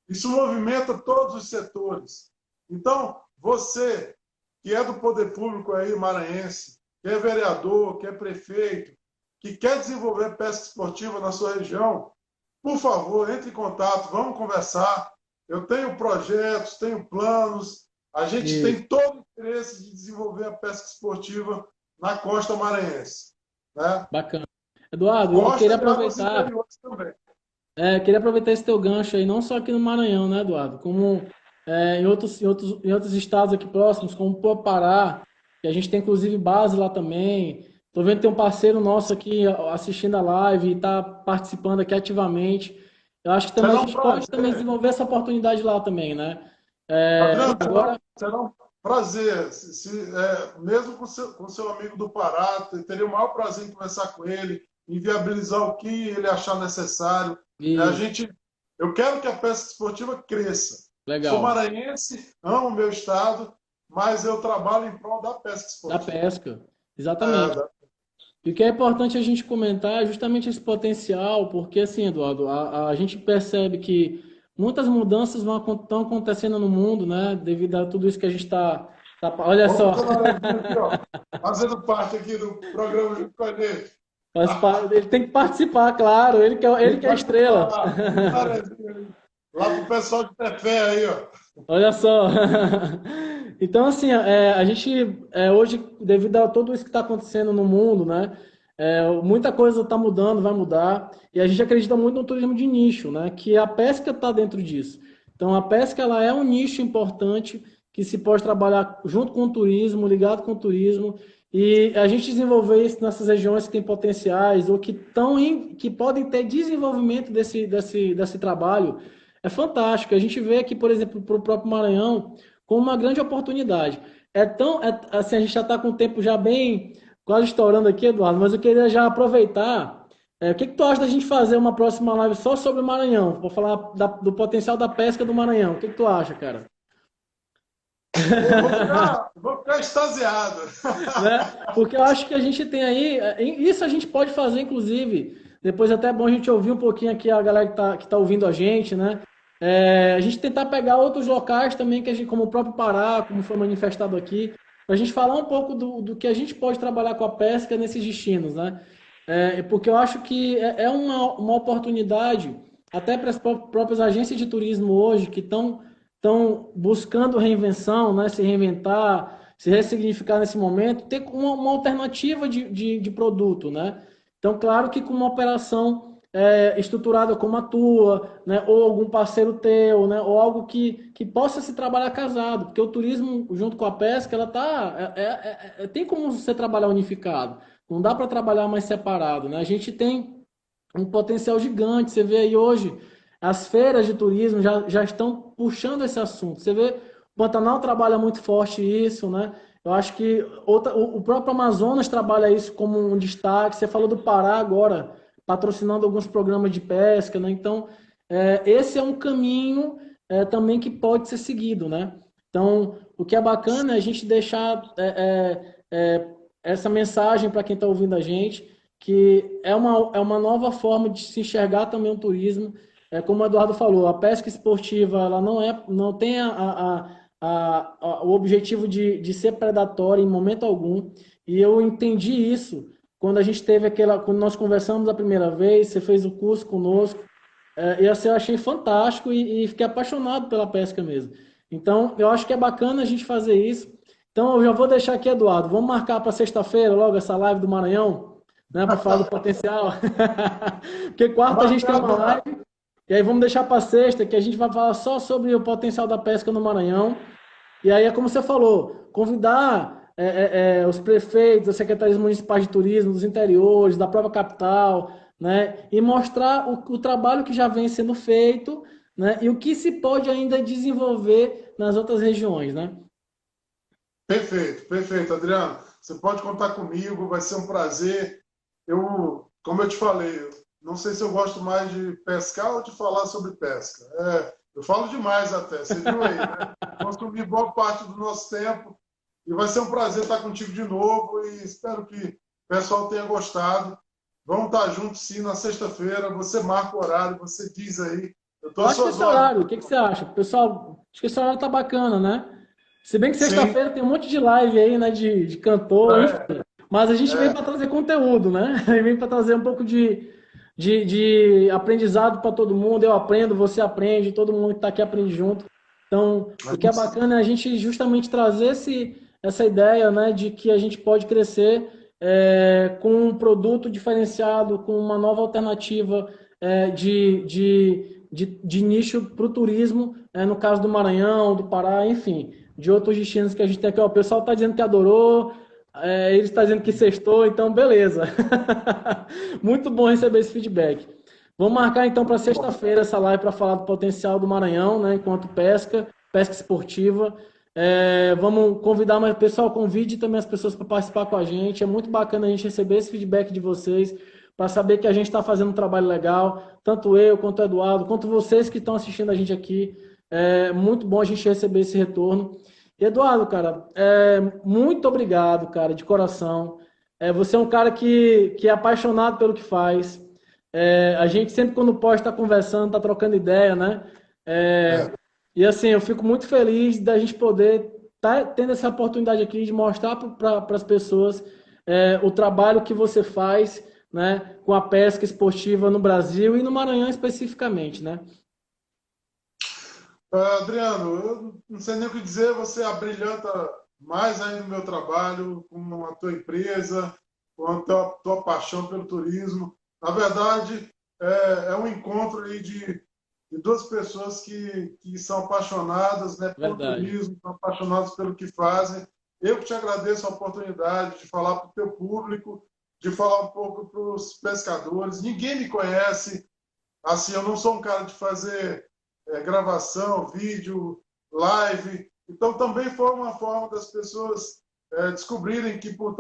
Isso movimenta todos os setores. Então, você que é do poder público aí maranhense, que é vereador, que é prefeito, que quer desenvolver pesca esportiva na sua região, por favor, entre em contato, vamos conversar. Eu tenho projetos, tenho planos, a gente Isso. tem todo o interesse de desenvolver a pesca esportiva na costa maranhense, né? Bacana. Eduardo, eu Costa queria e águas aproveitar. interiores também. Queria aproveitar esse teu gancho aí, não só aqui no Maranhão, né, Eduardo? Como em outros estados aqui próximos, como o Pará, que a gente tem inclusive base lá também. Tô vendo que tem um parceiro nosso aqui assistindo a live e está participando aqui ativamente. Eu acho que também a Será um gente pode também prazer. desenvolver essa oportunidade lá também, né? Adriano, Agora, será um prazer. Mesmo com seu amigo do Pará, teria o maior prazer em conversar com ele, em viabilizar o que ele achar necessário. É, a isso, gente, eu quero que a pesca esportiva cresça. Sou legal. maranhense, amo o meu estado, mas eu trabalho em prol da pesca Da esportiva. pesca, É, exatamente. E o que é importante a gente comentar é justamente esse potencial, porque assim, Eduardo, a gente percebe que muitas mudanças estão acontecendo no mundo, né? Devido a tudo isso que a gente olha Olha o só, camaradinho aqui, ó, fazendo parte aqui do programa junto com a gente. ele tem que participar, claro, Tem ele que que é a estrela. participar. Lá pro pessoal de Tefé aí, ó. Olha só. Então, assim, a gente hoje, devido a tudo isso que está acontecendo no mundo, né? Muita coisa está mudando, vai mudar, e a gente acredita muito no turismo de nicho, né? Que a pesca está dentro disso. Então, a pesca ela é um nicho importante que se pode trabalhar junto com o turismo, ligado com o turismo, e a gente desenvolver isso nessas regiões que têm potenciais ou que podem ter desenvolvimento desse trabalho é fantástico. A gente vê aqui, por exemplo, para o próprio Maranhão, como uma grande oportunidade. Assim, a gente já está com o tempo já bem quase estourando aqui, Eduardo, mas eu queria já aproveitar. O que tu acha da gente fazer uma próxima live só sobre o Maranhão? Vou falar do potencial da pesca do Maranhão. O que tu acha, cara? Eu vou ficar extasiado. Né? Porque eu acho que a gente tem aí, isso a gente pode fazer, inclusive. Depois até é bom a gente ouvir um pouquinho aqui a galera que tá ouvindo a gente, né? A gente tentar pegar outros locais também, que a gente, como o próprio Pará, como foi manifestado aqui, para a gente falar um pouco do que a gente pode trabalhar com a pesca nesses destinos, né? Porque eu acho que é uma oportunidade, até para as próprias agências de turismo hoje, que estão buscando reinvenção, né? Se reinventar, se ressignificar nesse momento, ter uma alternativa de produto, né? Então, claro que com uma operação estruturada como a tua, né? Ou algum parceiro teu, né? Ou algo que possa se trabalhar casado, porque o turismo junto com a pesca, ela tem como você trabalhar unificado, não dá para trabalhar mais separado, né? A gente tem um potencial gigante, você vê aí hoje, as feiras de turismo já estão puxando esse assunto, você vê, o Pantanal trabalha muito forte isso, né? Eu acho que o próprio Amazonas trabalha isso como um destaque. Você falou do Pará agora, patrocinando alguns programas de pesca, né? Então, esse é um caminho também que pode ser seguido, né? Então, o que é bacana é a gente deixar essa mensagem para quem está ouvindo a gente, que é uma nova forma de se enxergar também o turismo. Como o Eduardo falou, a pesca esportiva ela não tem o objetivo de ser predatória em momento algum. E eu entendi isso quando a gente teve quando nós conversamos a primeira vez, você fez o curso conosco, e assim, eu achei fantástico e fiquei apaixonado pela pesca mesmo. Então, eu acho que é bacana a gente fazer isso. Então eu já vou deixar aqui, Eduardo. Vamos marcar para sexta-feira logo essa live do Maranhão, né? Para falar do potencial. Porque quarta a gente tem uma Marcado, cara. live, e aí vamos deixar para sexta, que a gente vai falar só sobre o potencial da pesca no Maranhão. E aí é como você falou, convidar os prefeitos, as secretarias municipais de turismo, dos interiores, da própria capital, né? E mostrar o trabalho que já vem sendo feito, né? E o que se pode ainda desenvolver nas outras regiões, né? Perfeito, perfeito, Adriano. Você pode contar comigo, vai ser um prazer. Como eu te falei, eu não sei se eu gosto mais de pescar ou de falar sobre pesca. Eu falo demais até, você viu aí, né? Consumi boa parte do nosso tempo e vai ser um prazer estar contigo de novo e espero que o pessoal tenha gostado. Vamos estar juntos sim na sexta-feira. Você marca o horário, você diz aí. Eu estou Eu às acho que suas esse ordens. horário, o que que você acha? Pessoal, acho que esse horário tá bacana, né? Se bem que Sim, sexta-feira tem um monte de live aí, né? De cantor, enfim. é, Mas a gente vem é. para trazer conteúdo, né? Vem para trazer um pouco de aprendizado para todo mundo. Eu aprendo, você aprende, todo mundo que está aqui aprende junto. Então, A o que é gente- bacana é a gente justamente trazer essa ideia, né? De que a gente pode crescer com um produto diferenciado, com uma nova alternativa de nicho para o turismo, no caso do Maranhão, do Pará, enfim, de outros destinos que a gente tem aqui. Ó, o pessoal está dizendo que adorou, ele está dizendo que sextou, então beleza. Muito bom receber esse feedback. Vamos marcar então para sexta-feira essa live para falar do potencial do Maranhão, né, enquanto pesca esportiva. Vamos convidar mais pessoal, convide também as pessoas para participar com a gente. É muito bacana a gente receber esse feedback de vocês para saber que a gente está fazendo um trabalho legal, tanto eu quanto o Eduardo, quanto vocês que estão assistindo a gente aqui. É muito bom a gente receber esse retorno. Eduardo, cara, muito obrigado, cara, de coração. Você é um cara que é apaixonado pelo que faz. A gente sempre, quando pode, está conversando, está trocando ideia, né? É, é. e assim, eu fico muito feliz da gente poder estar tendo essa oportunidade aqui de mostrar para as pessoas o trabalho que você faz, né, com a pesca esportiva no Brasil e no Maranhão especificamente, né? Adriano, eu não sei nem o que dizer, você abrilhanta mais ainda o meu trabalho com a tua empresa, com a tua paixão pelo turismo. Na verdade, é um encontro aí de duas pessoas que são apaixonadas, né, por Verdade. turismo, são apaixonadas pelo que fazem. Eu que te agradeço a oportunidade de falar para o teu público, de falar um pouco para os pescadores. Ninguém me conhece, assim, eu não sou um cara de fazer gravação, vídeo, live. Então, também foi uma forma das pessoas descobrirem que por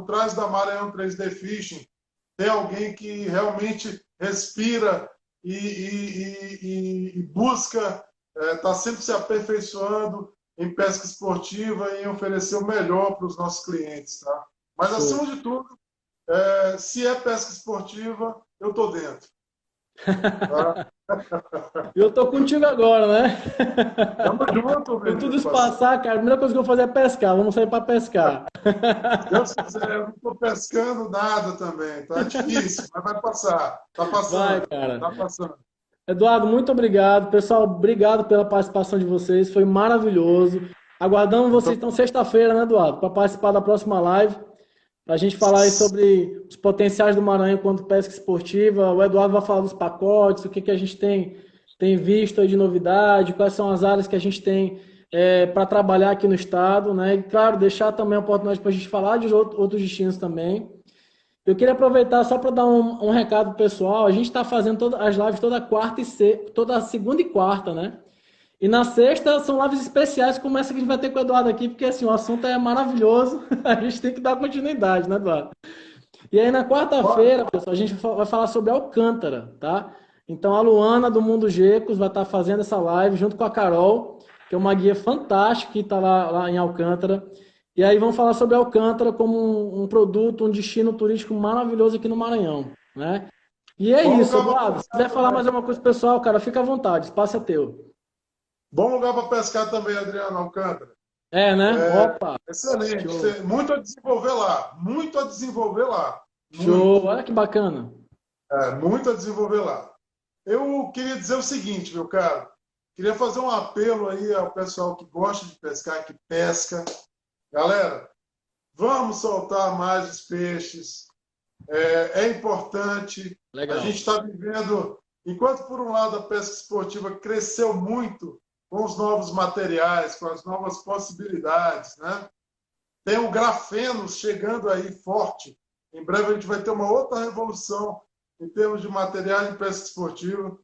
trás da Maranhão 3D Fishing tem alguém que realmente respira e busca estar sempre se aperfeiçoando em pesca esportiva e em oferecer o melhor para os nossos clientes. Tá? Mas, Show. acima de tudo, se é pesca esportiva, eu estou dentro. Tá? E eu tô contigo agora, né? Tamo junto, meu Quando tudo amigo, isso parceiro. passar, cara, a primeira coisa que eu vou fazer é pescar. Vamos sair para pescar. Se Deus quiser, eu não estou pescando nada também. Tá difícil, mas vai passar. Tá Vai, passando. cara. Tá passando. Eduardo, muito obrigado. Pessoal, obrigado pela participação de vocês. Foi maravilhoso. Aguardamos vocês Então, então sexta-feira, né, Eduardo, para participar da próxima live, para a gente falar aí sobre os potenciais do Maranhão quanto pesca esportiva. O Eduardo vai falar dos pacotes, o que que a gente tem visto aí de novidade, quais são as áreas que a gente tem para trabalhar aqui no estado, né? E, claro, deixar também a oportunidade para a gente falar de outros destinos também. Eu queria aproveitar só para dar um recado pessoal. A gente está fazendo as lives toda quarta toda segunda e quarta, né? E na sexta são lives especiais, como essa que a gente vai ter com o Eduardo aqui, porque assim, o assunto é maravilhoso. A gente tem que dar continuidade, né, Eduardo? E aí na pode. quarta-feira, pessoal, a gente vai falar sobre Alcântara, tá? Então a Luana do Mundo Gecos vai estar fazendo essa live junto com a Carol, que é uma guia fantástica que está lá em Alcântara. E aí vamos falar sobre Alcântara como um produto, um destino turístico maravilhoso aqui no Maranhão, né? E é Bom isso, lugar para Eduardo. Se pescar quiser falar também. mais alguma coisa pessoal, cara, fica à vontade, o espaço é teu. Bom lugar para pescar também, Adriano Alcântara. É, né? Opa, Excelente. show. Muito a desenvolver lá. Muito a desenvolver lá. Muito. Show, olha que bacana. Muito a desenvolver lá. Eu queria dizer o seguinte, meu caro. Queria fazer um apelo aí ao pessoal que gosta de pescar, que pesca. Galera, vamos soltar mais os peixes. É importante. A Legal. gente está vivendo, enquanto por um lado a pesca esportiva cresceu muito com os novos materiais, com as novas possibilidades, né? Tem o grafeno chegando aí forte. Em breve a gente vai ter uma outra revolução em termos de material de pesca esportiva.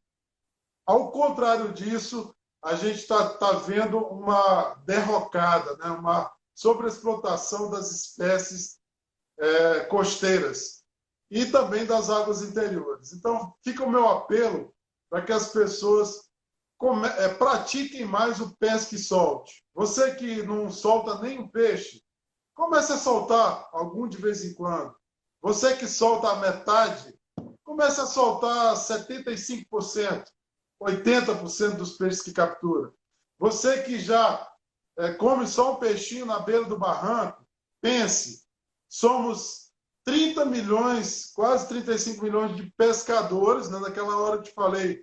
Ao contrário disso, a gente está vendo uma derrocada, né? Uma sobreexplotação das espécies costeiras e também das águas interiores. Então, fica o meu apelo para que as pessoas pratiquem mais o pesca e solte. Você que não solta nem um peixe, comece a soltar algum de vez em quando. Você que solta a metade, comece a soltar 75%, 80% dos peixes que captura. Você que já come só um peixinho na beira do barranco, pense, somos 30 milhões, quase 35 milhões de pescadores, né? Naquela hora eu te falei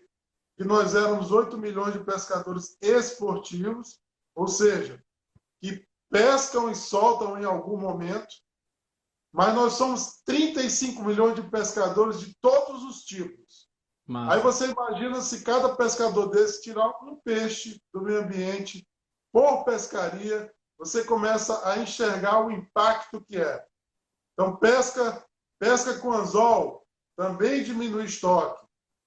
que nós éramos 8 milhões de pescadores esportivos, ou seja, que pescam e soltam em algum momento, mas nós somos 35 milhões de pescadores de todos os tipos. Massa. Aí você imagina se cada pescador desse tirar um peixe do meio ambiente por pescaria, você começa a enxergar o impacto que é. Então, pesca com anzol também diminui estoque.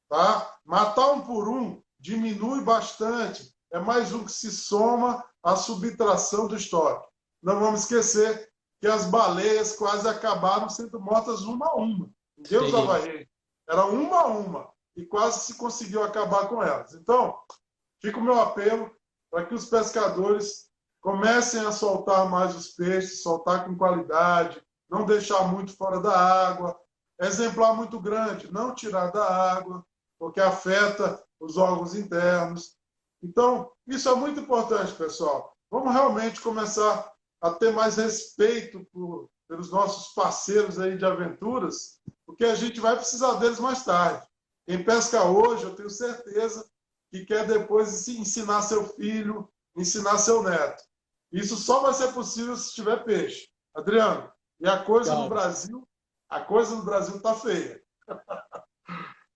Tá? Matar um por um diminui bastante. É mais um que se soma à subtração do estoque. Não vamos esquecer que as baleias quase acabaram sendo mortas uma a uma. Em Deus Havaí. Era uma a uma. E quase se conseguiu acabar com elas. Então, fica o meu apelo para que os pescadores comecem a soltar mais os peixes, soltar com qualidade, não deixar muito fora da água. Exemplar muito grande, não tirar da água, porque afeta os órgãos internos. Então, isso é muito importante, pessoal. Vamos realmente começar a ter mais respeito pelos nossos parceiros aí de aventuras, porque a gente vai precisar deles mais tarde. Quem pesca hoje, eu tenho certeza que quer depois ensinar seu filho, ensinar seu neto. Isso só vai ser possível se tiver peixe. Adriano, e a coisa no Brasil está feia.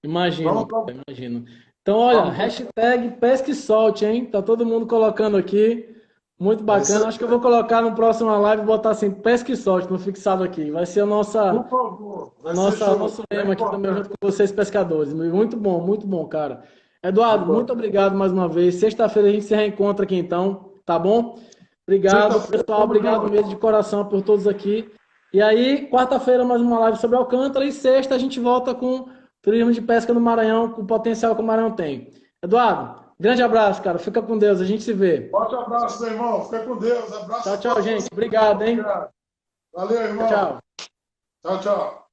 Imagino, imagino. Então, olha, hashtag pesca e solte, hein? Tá todo mundo colocando aqui. Muito bacana. Acho que eu vou colocar no próximo live e botar assim, pesca e solte no fixado aqui. Vai ser a nossa, por favor, nosso lema aqui também junto com vocês, pescadores. Muito bom, cara. Eduardo, muito obrigado mais uma vez. Sexta-feira a gente se reencontra aqui então, tá bom? Obrigado, pessoal. Obrigado mesmo de coração por todos aqui. E aí, quarta-feira mais uma live sobre Alcântara e sexta a gente volta com turismo de pesca no Maranhão, com o potencial que o Maranhão tem. Eduardo, grande abraço, cara. Fica com Deus. A gente se vê. Forte abraço, meu irmão. Fica com Deus. Abraço. Tchau, gente. Obrigado, hein? Valeu, irmão. Tchau. Tchau, tchau.